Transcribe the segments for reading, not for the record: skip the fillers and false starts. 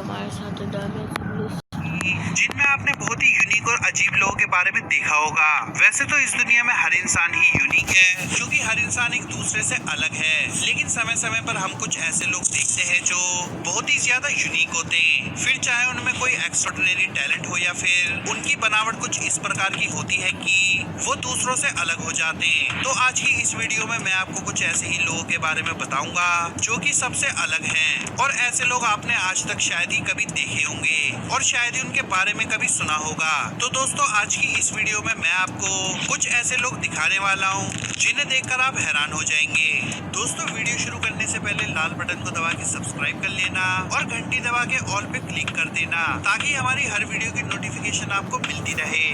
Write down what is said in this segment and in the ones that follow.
हमारे साथ डैमेज जिनमें आपने बहुत ही यूनिक और अजीब लोगों के बारे में देखा होगा। वैसे तो इस दुनिया में हर इंसान ही यूनिक है, क्योंकि हर इंसान एक दूसरे से अलग है। लेकिन समय समय पर हम कुछ ऐसे लोग देखते हैं जो बहुत ही ज्यादा यूनिक होते हैं, फिर चाहे उनमें कोई एक्स्ट्राऑर्डिनरी टैलेंट हो या फिर उनकी बनावट कुछ इस प्रकार की होती है कि वो दूसरों से अलग हो जाते हैं। तो आज की इस वीडियो में मैं आपको कुछ ऐसे ही लोगों के बारे में बताऊंगा जो कि सबसे अलग हैं, और ऐसे लोग आपने आज तक शायद ही कभी देखे होंगे और शायद ही उनके बारे में कभी सुना होगा। तो दोस्तों, आज की इस वीडियो में मैं आपको कुछ ऐसे लोग दिखाने वाला हूँ जिन्हें देखकर आप हैरान हो जाएंगे। दोस्तों, वीडियो शुरू करने से पहले लाल बटन को दबा के सब्सक्राइब कर लेना और घंटी दबा के ऑल पे क्लिक कर देना, ताकि हमारी हर वीडियो की नोटिफिकेशन आपको मिलती रहे।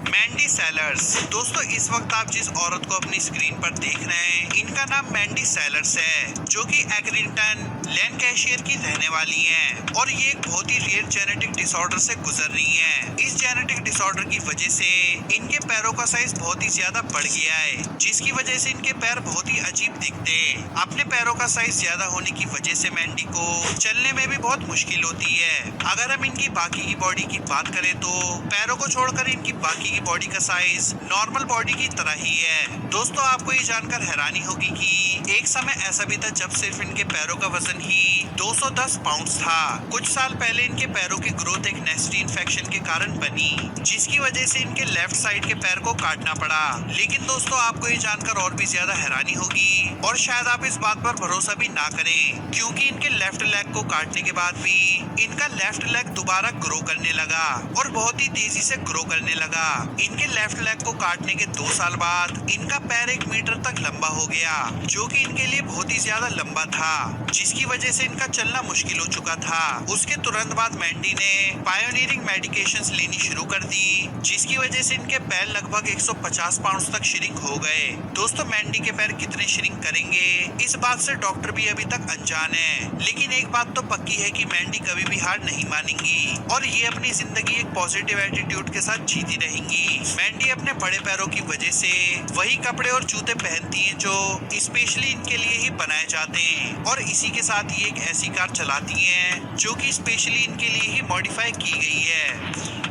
मैंडी सेलर्स। दोस्तों, इस वक्त आप जिस औरत को अपनी स्क्रीन पर देख रहे हैं, इनका नाम मैंडी सेलर्स है, जो कि एक्रिंगटन लैंकाशायर की रहने वाली हैं, और ये एक बहुत ही रेयर जेनेटिक डिसऑर्डर से गुजर रही हैं। इस जेनेटिक डिसऑर्डर की वजह से इनके पैरों का साइज बहुत ही ज्यादा बढ़ गया है, जिसकी वजह से इनके पैर बहुत ही अजीब दिखते हैं। अपने पैरों का साइज ज्यादा होने की वजह से मैंडी को चलने में भी बहुत मुश्किल होती है। अगर हम इनकी बाकी की बॉडी की बात करें तो पैरों को छोड़कर इनकी बाकी की बॉडी का साइज नॉर्मल बॉडी की तरह ही है। दोस्तों, आपको ये जानकर हैरानी होगी कि एक समय ऐसा भी था जब सिर्फ इनके पैरों का वजन ही 210 पाउंड था। कुछ साल पहले इनके पैरों की ग्रोथ एक नेस्टी इन्फेक्शन के कारण बनी, जिसकी वजह से इनके लेफ्ट साइड के पैर को काटना पड़ा। लेकिन दोस्तों, आपको ये जानकर और भी ज्यादा हैरानी होगी, और शायद आप इस बात पर भरोसा भी ना करें, क्योंकि इनके लेफ्ट लेग को काटने के बाद भी इनका लेफ्ट लेग दोबारा ग्रो करने लगा, और बहुत ही तेजी से ग्रो करने लगा। इनके लेफ्ट लेग को काटने के 2 साल बाद इनका पैर 1 मीटर तक लंबा हो गया, जो कि इनके लिए बहुत ही ज्यादा लंबा था, जिसकी वजह से इनका चलना मुश्किल हो चुका था। उसके तुरंत बाद मैंडी ने पायोनियरिंग मेडिकेशंस लेनी शुरू कर दी, जिसकी वजह से इनके पैर लगभग 150 पाउंड तक श्रिंक हो गए। दोस्तों, मैंडी के पैर कितने श्रिंक करेंगे, इस बात से डॉक्टर भी अभी तक अनजान है, लेकिन एक बात तो पक्की है कि मैंडी कभी भी हार नहीं मानेंगी, और ये अपनी जिंदगी एक पॉजिटिव एटीट्यूड के साथ जीती रहेंगी। मैंडी अपने बड़े पैरों की वजह से वही कपड़े और जूते पहनती हैं जो स्पेशली इनके लिए ही बनाए जाते हैं, और इसी के साथ ये एक ऐसी कार चलाती हैं जो कि स्पेशली इनके लिए ही मॉडिफाई की गई है।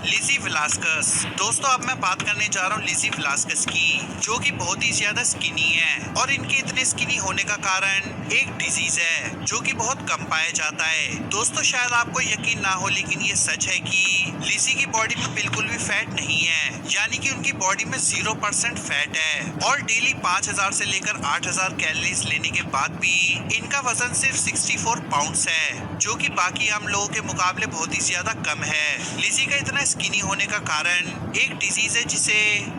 लिज़ी वेलास्कस। दोस्तों, अब मैं बात करने जा रहा हूँ लिज़ी वेलास्कस की, जो कि बहुत ही ज्यादा स्किनी है, और इनके इतने स्किनी होने का कारण एक डिजीज है जो कि बहुत कम पाया जाता है। दोस्तों, शायद आपको यकीन ना हो, लेकिन ये सच है कि लिज़ी की बॉडी में बिल्कुल भी फैट नहीं है, यानी कि उनकी बॉडी में 0% फैट है, और डेली 5000 से लेकर 8000 कैलोरीज लेने के बाद भी इनका वजन सिर्फ 64 पाउंड्स है, जो कि बाकी आम लोगों के मुकाबले बहुत ही ज्यादा कम है। लिज़ी का इतना स्किनी होने का कारण एक डिजीज है जिसे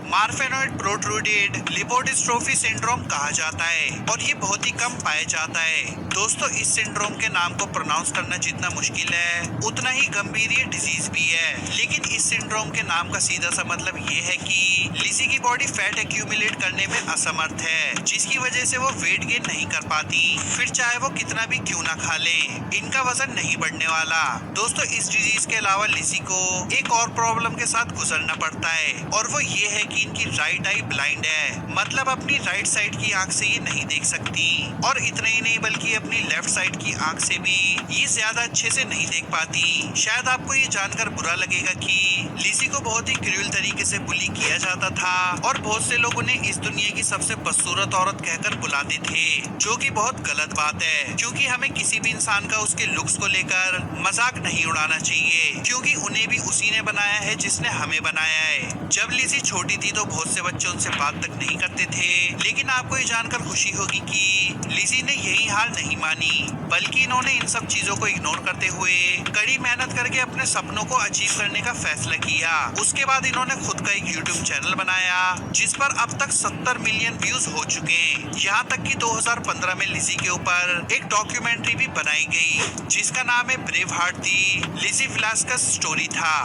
मार्फेनोइड प्रोट्रूडेड लिपोडिस्ट्रोफी सिंड्रोम कहा जाता है, और ये बहुत ही कम पाया जाता है। दोस्तों, इस सिंड्रोम के नाम को प्रोनाउंस करना जितना मुश्किल है, उतना ही गंभीर ये डिजीज भी है। लेकिन इस सिंड्रोम के नाम का सीधा सा मतलब ये है कि लिज़ी की बॉडी फैट एक्यूमुलेट करने में असमर्थ है, जिसकी वजह से वो वेट गेन नहीं कर पाती, फिर चाहे वो कितना भी क्यों ना खा ले, इनका वजन नहीं बढ़ने वाला। दोस्तों, इस डिजीज के अलावा लिज़ी को एक और प्रॉब्लम के साथ गुजरना पड़ता है, और वो ये है कि इनकी राइट आई ब्लाइंड है, मतलब अपनी राइट साइड की आंख से ये नहीं देख सकती, और इतना ही नहीं बल्कि अपनी लेफ्ट साइड की आंख से भी ये ज्यादा अच्छे से नहीं देख पाती। शायद आपको ये जानकर बुरा लगेगा कि लिज़ी को बहुत ही क्रूर तरीके से बुली किया जाता था, और बहुत से लोग उन्हें इस दुनिया की सबसे बदसूरत औरत कहकर बुलाते थे, जो कि बहुत गलत बात है, क्योंकि हमें किसी भी इंसान का उसके लुक्स को लेकर मजाक नहीं उड़ाना चाहिए, क्योंकि उन्हें भी उसी ने बनाया है जिसने हमें बनाया है। जब लिज़ी छोटी थी तो बहुत से बच्चे उनसे बात तक नहीं करते थे, लेकिन आपको ये जानकर खुशी होगी कि लिज़ी ने यही हार नहीं मानी, बल्कि इन्होंने इन सब चीजों को इग्नोर करते हुए कड़ी मेहनत करके अपने सपनों को अचीव करने का फैसला किया। उसके बाद इन्होंने खुद का एक यूट्यूब चैनल बनाया, जिस पर अब तक 70 मिलियन व्यूज हो चुके हैं। यहाँ तक कि 2015 में लिज़ी के ऊपर एक डॉक्यूमेंट्री भी बनाई गई, जिसका नाम है ब्रेव हार्ट दी लिज़ी वेलास्कस स्टोरी था।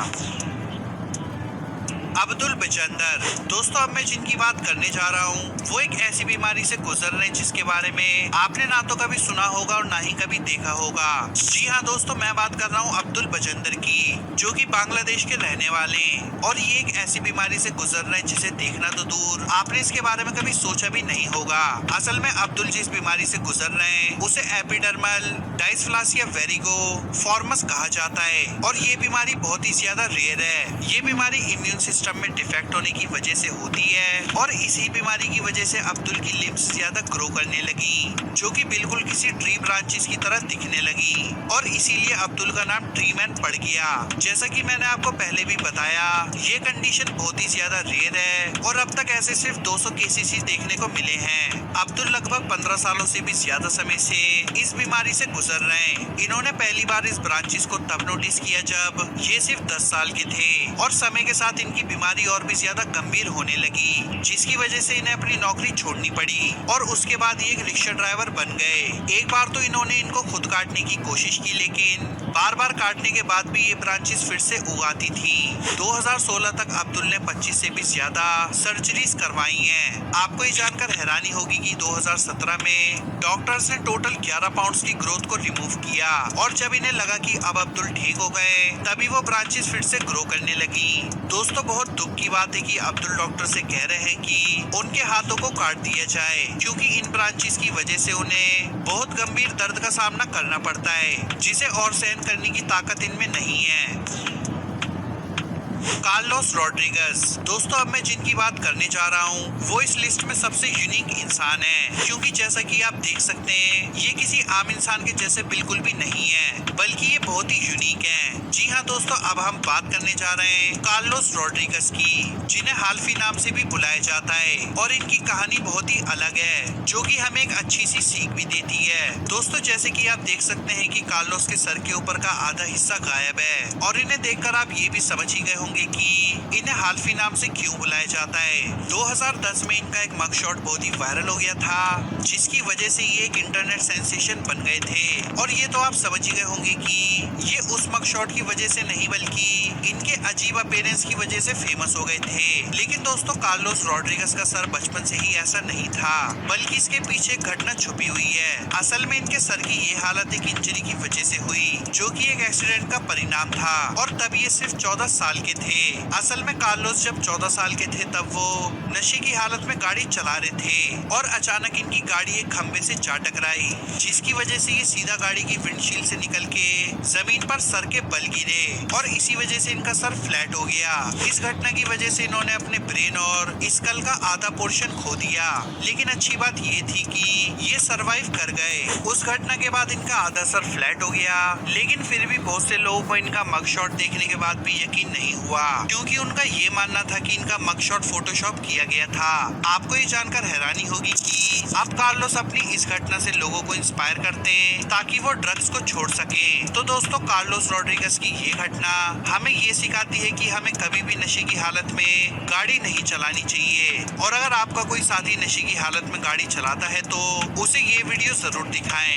अब्दुल बचंदर। दोस्तों अब मैं जिनकी बात करने जा रहा हूँ वो एक ऐसी बीमारी से गुजर रहे हैं जिसके बारे में आपने ना तो कभी सुना होगा और ना ही कभी देखा होगा। जी हाँ दोस्तों, मैं बात कर रहा हूँ अब्दुल बचंदर की, जो कि बांग्लादेश के रहने वाले हैं और ये एक ऐसी बीमारी से गुजर रहे हैं जिसे देखना तो दूर आपने इसके बारे में कभी सोचा भी नहीं होगा। असल में अब्दुल जिस बीमारी से गुजर रहे हैं उसे एपिडर्मल डायस्प्लासिया वेरिगो फॉर्मस कहा जाता है और ये बीमारी बहुत ही ज्यादा रेयर है। ये बीमारी इम्यून सिस्टम में डिफेक्ट होने की वजह से होती है और इसी बीमारी की वजह से अब्दुल की लिम्स ज्यादा ग्रो करने लगी, जो कि बिल्कुल किसी ट्री ब्रांचेस की तरह दिखने लगी और इसीलिए अब्दुल का नाम ट्री मैन पड़ गया। जैसा कि मैंने आपको पहले भी बताया, ये कंडीशन बहुत ही ज्यादा रेयर है और अब तक ऐसे सिर्फ 200 केसेस ही देखने को मिले हैं। अब्दुल लगभग 15 सालों से भी ज्यादा समय से इस बीमारी से गुजर रहे हैं। इन्होंने पहली बार इस ब्रांचेस को तब नोटिस किया जब ये सिर्फ 10 साल के थे और समय के साथ इनकी बीमारी और भी ज्यादा गंभीर होने लगी, जिसकी वजह से इन्हें अपनी नौकरी छोड़नी पड़ी और उसके बाद ये एक रिक्शा ड्राइवर बन गए। एक बार तो इन्होंने इनको खुद काटने की कोशिश की, लेकिन बार बार काटने के बाद भी ये ब्रांचेस फिर से उगाती थी। 2016 तक अब्दुल ने 25 से भी ज्यादा सर्जरीज करवाई हैं। आपको ये जानकर हैरानी होगी कि 2017 में डॉक्टर्स ने टोटल 11 पाउंड्स की ग्रोथ को रिमूव किया और जब इन्हें लगा कि अब अब्दुल ठीक हो गए तभी वो ब्रांचेस फिर से ग्रो करने लगी। दोस्तों बहुत दुख की बात है कि अब्दुल डॉक्टर से कह रहे हैं कि उनके हाथों को काट दिया जाए, क्योंकि इन ब्रांचेस की वजह से उन्हें बहुत गंभीर दर्द का सामना करना पड़ता है, जिसे और सहन करने की ताकत इनमें नहीं है। Carlos Rodriguez. दोस्तों अब मैं जिनकी बात करने जा रहा हूँ वो इस लिस्ट में सबसे यूनिक इंसान है, क्योंकि जैसा कि आप देख सकते हैं ये किसी आम इंसान के जैसे बिल्कुल भी नहीं है, बल्कि ये बहुत ही यूनिक है। जी हाँ दोस्तों, अब हम बात करने जा रहे हैं कार्लोस रोड्रिगेज की, जिन्हें हाल्फी नाम से भी बुलाया जाता है और इनकी कहानी बहुत ही अलग है, जो कि हमें एक अच्छी सी सीख भी देती है। दोस्तों जैसे कि आप देख सकते हैं कि कार्लोस के सर के ऊपर का आधा हिस्सा गायब है और इन्हें देखकर आप ये भी समझ ही गए होंगे कि इन्हें हाल्फी नाम से क्यों बुलाया जाता है। 2010 में इनका एक मग शॉट बहुत ही वायरल हो गया था, जिसकी वजह से ये एक इंटरनेट सेंसेशन बन गए थे और ये तो आप समझ ही गए होंगे कि ये उस मग शॉट की वजह से नहीं बल्कि इनके अजीब अपीयरेंस की वजह से फेमस हो गए थे। लेकिन दोस्तों कार्लोस रोड्रिगेज का सर बचपन से ही ऐसा नहीं था, बल्कि इसके पीछे एक घटना छुपी हुई है। असल में इनके सर की ये हालत एक इंजरी की वजह से हुई, जो कि एक एक्सीडेंट का परिणाम था और तब ये सिर्फ 14 साल के थे। असल में कार्लोस जब 14 साल के थे तब वो नशे की हालत में गाड़ी चला रहे थे और अचानक इनकी गाड़ी एक खंबे से जा टकराई, जिसकी वजह से ये सीधा गाड़ी की विंडशील्ड से निकल के जमीन पर सर के बल गिरे और इसी वजह से इनका सर फ्लैट हो गया। इस घटना की वजह से इन्होंने अपने ब्रेन और स्कल का आधा पोर्शन खो दिया, लेकिन अच्छी बात ये थी कि ये सरवाइव कर गए। उस घटना के बाद इनका आधा सर फ्लैट हो गया, लेकिन फिर भी बहुत से लोगों को इनका मग शॉट देखने के बाद भी यकीन नहीं हुआ, क्योंकि उनका ये मानना था कि इनका मग शॉट फोटोशॉप किया गया था। आपको ये जानकर हैरानी होगी कि अब कार्लोस अपनी इस घटना से लोगों को इंस्पायर करते हैं ताकि वो ड्रग्स को छोड़ सके। तो दोस्तों कार्लोस रोड्रिगेज की ये घटना हमें ये सिखाती है कि हमें कभी भी नशे की हालत में गाड़ी नहीं चलानी चाहिए और अगर आपका कोई साथी नशे की हालत में गाड़ी चलाता है तो उसे ये वीडियो जरूर दिखाएं।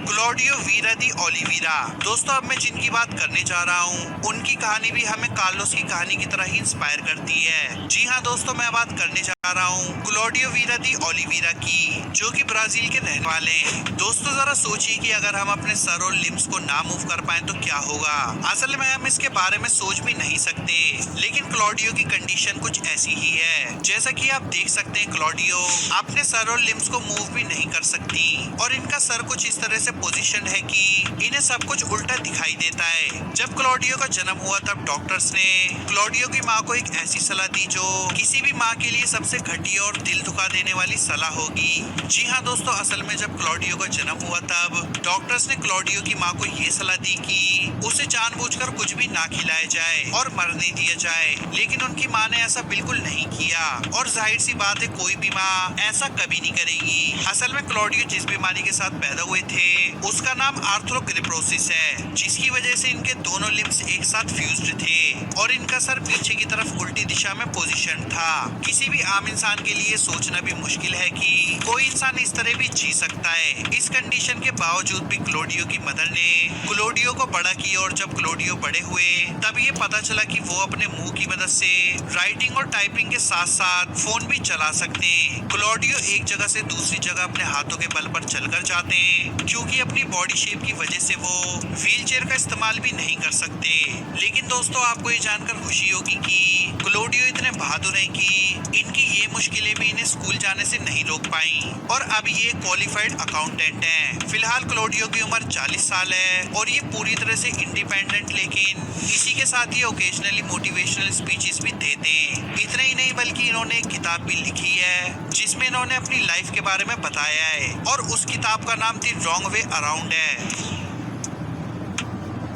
क्लॉडियो वीरा दी ओलिवेरा। दोस्तों अब मैं जिनकी बात करने जा रहा हूँ उनकी कहानी भी हमें कार्लोस की कहानी की तरह ही इंस्पायर करती है। जी हाँ दोस्तों, मैं बात करने जा रहा हूँ क्लॉडियो वीरा दी ओलिवेरा की, जो कि ब्राजील के रहने वाले हैं। दोस्तों जरा सोचिए कि अगर हम अपने सर और लिम्स को ना मूव कर पाए तो क्या होगा। असल में हम इसके बारे में सोच भी नहीं सकते, लेकिन क्लॉडियो की कंडीशन कुछ ऐसी ही है। जैसा कि आप देख सकते हैं क्लॉडियो अपने सर और लिम्स को मूव भी नहीं कर सकती और इनका सर कुछ इस तरह से पोजीशन है कि इन्हें सब कुछ उल्टा दिखाई देता है। जब क्लॉडियो का जन्म हुआ तब डॉक्टर्स ने क्लॉडियो की माँ को एक ऐसी सलाह दी जो किसी भी माँ के लिए सबसे घटिया और दिल दुखा देने वाली सलाह होगी। जी हाँ दोस्तों, असल में जब क्लॉडियो का जन्म हुआ तब डॉक्टर्स ने क्लॉडियो की माँ को ये सलाह दी कि उसे जानबूझकर कुछ भी ना खिलाया जाए और मरने दिया जाए, लेकिन उनकी माँ ने ऐसा बिल्कुल नहीं किया और जाहिर सी बात है कोई भी माँ ऐसा कभी नहीं करेगी। असल में क्लॉडियो जिस बीमारी के साथ पैदा हुए थे उसका नाम आर्थ्रोग्रिपोसिस है, जिसकी वजह से इनके दोनों लिम्स एक साथ फ्यूज्ड थे और इनका सर पीछे की तरफ उल्टी दिशा में पोजीशन था। किसी भी आम आम इंसान के लिए सोचना भी मुश्किल है कि कोई इंसान इस तरह भी जी सकता है। इस कंडीशन के बावजूद भी क्लोडियो की मदर ने क्लोडियो को बड़ा किया और जब क्लोडियो बड़े हुए तब ये पता चला कि वो अपने मुंह की मदद से राइटिंग और टाइपिंग के साथ साथ फोन भी चला सकते हैं। क्लोडियो एक जगह से दूसरी जगह अपने हाथों के बल पर चलकर जाते हैं, क्योंकि अपनी बॉडी शेप की वजह से वो व्हीलचेयर का इस्तेमाल भी नहीं कर सकते। लेकिन दोस्तों, आपको ये जानकर खुशी होगी कि क्लोडियो इतने बहादुर हैं कि इनकी ये मुश्किलें भी इन्हें स्कूल जाने से नहीं रोक पाई और अब ये क्वालिफाइड अकाउंटेंट हैं। फिलहाल क्लोडियो की उम्र 40 साल है और ये पूरी तरह से इंडिपेंडेंट, लेकिन इसी के साथ ये ओकेजनली मोटिवेशनल स्पीचेस भी देते हैं। इतना ही नहीं बल्कि इन्होंने एक किताब भी लिखी है जिसमें इन्होंने अपनी लाइफ के बारे में बताया है और उस किताब का नाम द रॉन्ग वे अराउंड है,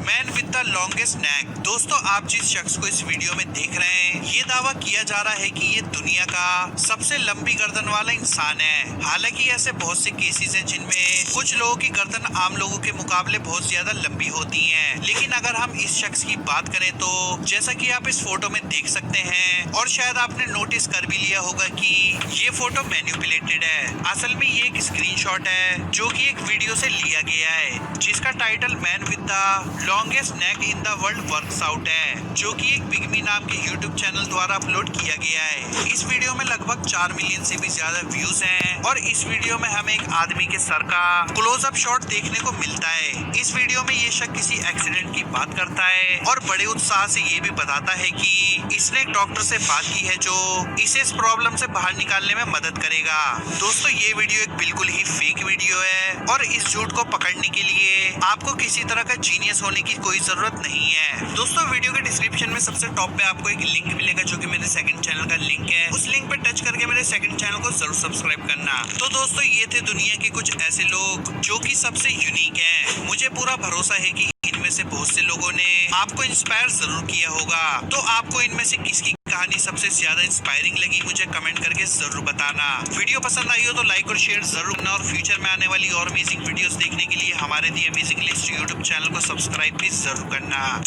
मैन विद द लॉन्गेस्ट नेक। दोस्तों, आप जिस शख्स को इस वीडियो में देख रहे हैं, ये दावा किया जा रहा है कि ये दुनिया का सबसे लंबी गर्दन वाला इंसान है। हालांकि ऐसे बहुत से केसेस हैं जिनमें कुछ लोगों की गर्दन आम लोगों के मुकाबले बहुत ज्यादा लंबी होती है, लेकिन अगर हम इस शख्स की बात करें तो जैसा कि आप इस फोटो में देख सकते हैं और शायद आपने नोटिस कर भी लिया होगा कि ये फोटो मैनिपुलेटेड है। असल में ये एक स्क्रीनशॉट है जो कि एक वीडियो से लिया गया है जिसका title man with the longest neck in the world works out है, जो कि एक पिग्मी नाम के यूट्यूब चैनल द्वारा अपलोड किया गया है। इस वीडियो में लगभग 4 मिलियन से भी ज्यादा व्यूज हैं और इस वीडियो में हमें एक आदमी के सर का क्लोजअप शॉट देखने को मिलता है। इस वीडियो में ये शख्स किसी एक्सीडेंट की बात करता है और बड़े उत्साह से ये भी बताता है कि इसने एक डॉक्टर से बात की है जो इसे इस प्रॉब्लम से बाहर निकालने में मदद करेगा। दोस्तों, ये वीडियो एक बिल्कुल ही फेक वीडियो है और इस झूठ को पकड़ने के लिए आपको किसी तरह का जीनियस होने की कोई जरूरत नहीं है। दोस्तों, वीडियो के डिस्क्रिप्शन में सबसे टॉप पे आपको एक लिंक मिलेगा जो कि मेरे सेकंड चैनल का लिंक है। उस लिंक पे टच करके मेरे सेकंड चैनल को जरूर सब्सक्राइब करना। तो दोस्तों, ये थे दुनिया के कुछ ऐसे लोग जो कि सबसे यूनिक हैं। मुझे पूरा भरोसा है कि इनमें से बहुत से लोगों ने आपको इंस्पायर जरूर किया होगा। तो आपको इनमें से किसकी कहानी सबसे ज्यादा इंस्पायरिंग लगी मुझे कमेंट करके जरूर बताना। वीडियो पसंद आई हो तो लाइक और शेयर जरूर करना और फ्यूचर में आने वाली और अमेजिंग वीडियोस देखने के लिए हमारे दी अमेजिंग लिस्ट यूट्यूब चैनल को सब्सक्राइब भी जरूर करना।